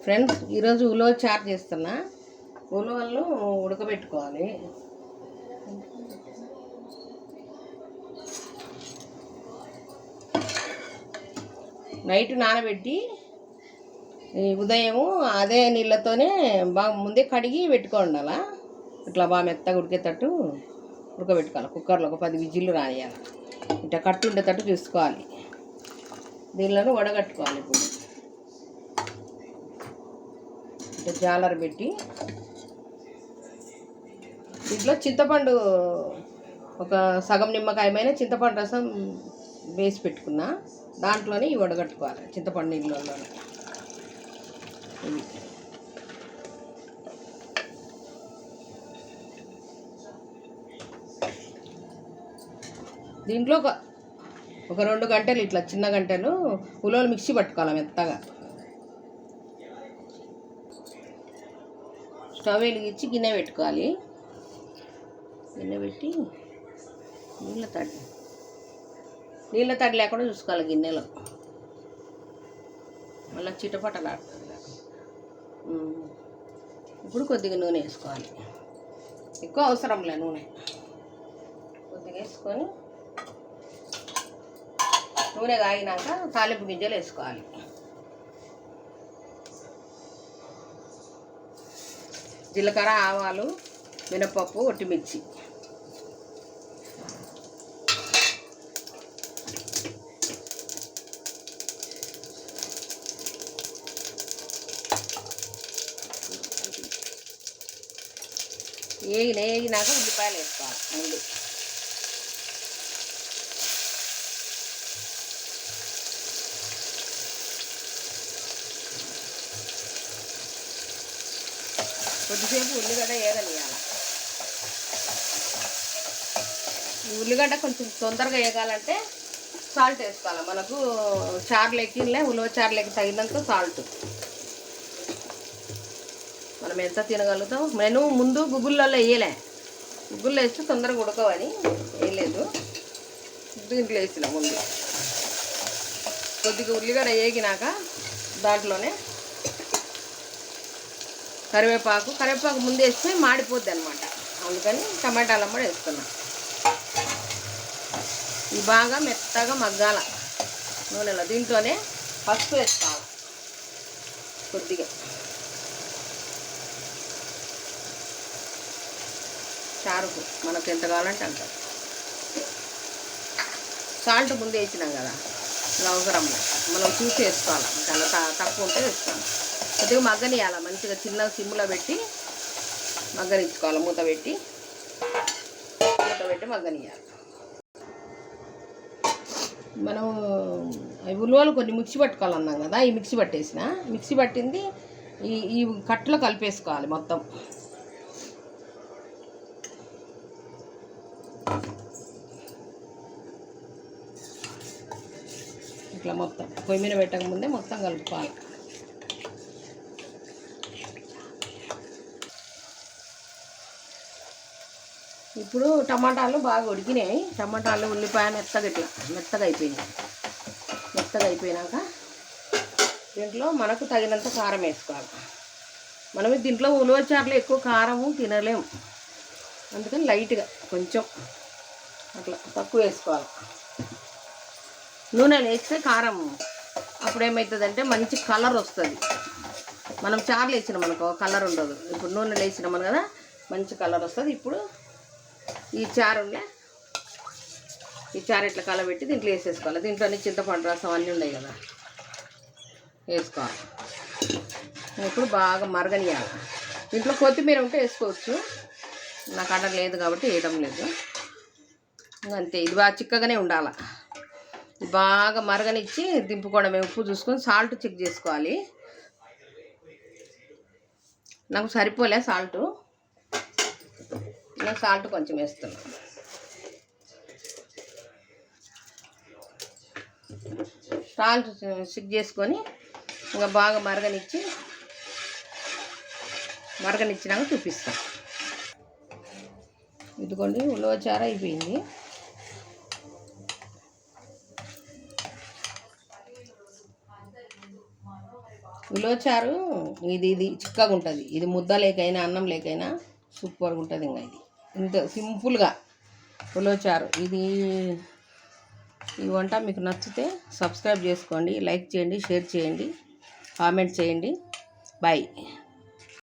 Friends, ఈరోజు ఉలవ చారు చేస్తున్నా. ఉలవలను ఉడకబెట్టుకోవాలి. నైట్ నానబెట్టి ఉదయము అదే నీళ్ళతోనే బాగా ముందే కడిగి పెట్టుకోండి. అలా ఇట్లా బాగా మెత్తగా ఉడికేటట్టు ఉడకబెట్టుకోవాలి. కుక్కర్లో ఒక 10 విజిల్లు రానియాలి. ఇట్లా కట్టు ఉండేటట్టు చూసుకోవాలి. దీనిలో వడగట్టుకోవాలి. ఇప్పుడు ఇట్లా జాలర్ పెట్టి దీంట్లో చింతపండు ఒక సగం నిమ్మకాయమైన చింతపండు రసం వేసి పెట్టుకున్నా. దాంట్లోనే ఇవి వడగట్టుకోవాలి. చింతపండు నీళ్ళలోనే దీంట్లో ఒక 2 గంటలు ఇట్లా చిన్న గంటలు ఉలవలు మిక్సీ పట్టుకోవాలి మెత్తగా. స్టవ్ వెలిగించి గిన్నె పెట్టుకోవాలి. గిన్నె పెట్టి నీళ్ళ తడి లేకుండా చూసుకోవాలి గిన్నెలో. మళ్ళీ చిటపటలాడుతుంది. ఇప్పుడు కొద్దిగా నూనె వేసుకోవాలి. ఎక్కువ అవసరంలే నూనె. కొద్దిగా వేసుకొని నూనె కాగినాక తాలింపు గింజలు వేసుకోవాలి. జీలకర్ర, ఆవాలు, మినపప్పు, ఒట్టిమిర్చి. వేగినాక ఉల్లిపాయలు వేసుకోవాలి. ముందు కొద్దిసేపు ఉల్లిగడ్డ వేగనియాలి. ఈ ఉల్లిగడ్డ కొంచెం తొందరగా వేగాలంటే సాల్ట్ వేసుకోవాలి. మనకు చారులోకి ఉలవ చారులోకి తగినంత సాల్ట్. మనం ఎంత తినగలుగుతాం. నేను ముందు గుగ్గులలో వేయలే. గుగ్గుల్లో వేస్తే తొందరగా ఉడకవని వేయలేదు. దీంట్లో వేసిన ముందు కొద్దిగా ఉల్లిగడ్డ వేగినాక దాంట్లోనే కరివేపాకు ముందు వేస్తే మాడిపోద్ది అనమాట. అందుకని టమాటాలు కూడా వేస్తున్నా. ఇవి బాగా మెత్తగా మగ్గాల నూనెలో. దీంట్లోనే పసుపు వేసుకోవాలి కొద్దిగా. చారుకు మనకు ఎంత కావాలంటే అంత. సాల్ట్ ముందు వేసినాం కదా, ఇలా అవసరం మనం చూసి వేసుకోవాలి. చాలా తక్కువ ఉంటే వేసుకోవాలి. కొద్దిగా మగ్గనియాలి. మంచిగా చిన్న సిమ్లో పెట్టి మగ్గనిచ్చుకోవాలి. మూత పెట్టి మగ్గనియాలి. మనం ఉలవలు కొన్ని మిక్సీ పట్టుకోవాలన్నాం కదా, ఈ మిక్సీ పట్టింది ఈ కట్టులో కలిపేసుకోవాలి మొత్తం. ఇట్లా మొత్తం పొయ్యి మీద పెట్టక ముందే మొత్తం కలుపుకోవాలి. ఇప్పుడు టమాటాలు బాగా ఉడికినాయి. టమాటాలు, ఉల్లిపాయ మెత్తగా అయిపోయినాక దీంట్లో మనకు తగినంత కారం వేసుకోవాలి. మనం దీంట్లో ఉలవ చారులో ఎక్కువ కారము తినలేము. అందుకని లైట్గా కొంచెం అట్లా తక్కువ వేసుకోవాలి. నూనెలు వేస్తే కారం అప్పుడు ఏమవుతుందంటే మంచి కలర్ వస్తుంది. మనం చారులు వేసినాం అనుకో కలర్ ఉండదు. ఇప్పుడు నూనెలు వేసినాం కదా మంచి కలర్ వస్తుంది. ఇప్పుడు ఈ చారు ఇట్లా కలబెట్టి దీంట్లో వేసేసుకోవాలి. దీంట్లోనే చింతపండు రసం అన్నీ ఉన్నాయి కదా వేసుకోవాలి. ఇప్పుడు బాగా మరగనియాలి. దీంట్లో కొత్తిమీర ఉంటే వేసుకోవచ్చు. నాకు అక్కడ లేదు కాబట్టి వేయడం లేదు. అంతే. ఇది బాగా చిక్కగానే ఉండాలి. బాగా మరగనిచ్చి దింపుకోవడమే. ఉప్పు చూసుకొని సాల్ట్ చెక్ చేసుకోవాలి. నాకు సరిపోలే సాల్ట్. నేను సాల్ట్ కొంచెం వేస్తున్నా. సాల్ట్ చెక్ చేసుకొని ఇంకా బాగా మరగనిచ్చినాక చూపిస్తాను. ఇదిగోండి ఉలవ చారు అయిపోయింది. ఉలవచారు ఇది చిక్కగా ఉంటుంది. ఇది ముద్ద లేకైనా అన్నం లేకైనా సూపర్గా ఉంటుంది. ఇంకా ఇది ఇంత సింపుల్గా ఉలవచారు. ఈ వంట మీకు నచ్చితే సబ్స్క్రైబ్ చేసుకోండి, లైక్ చేయండి, షేర్ చేయండి, కామెంట్ చేయండి. బాయ్.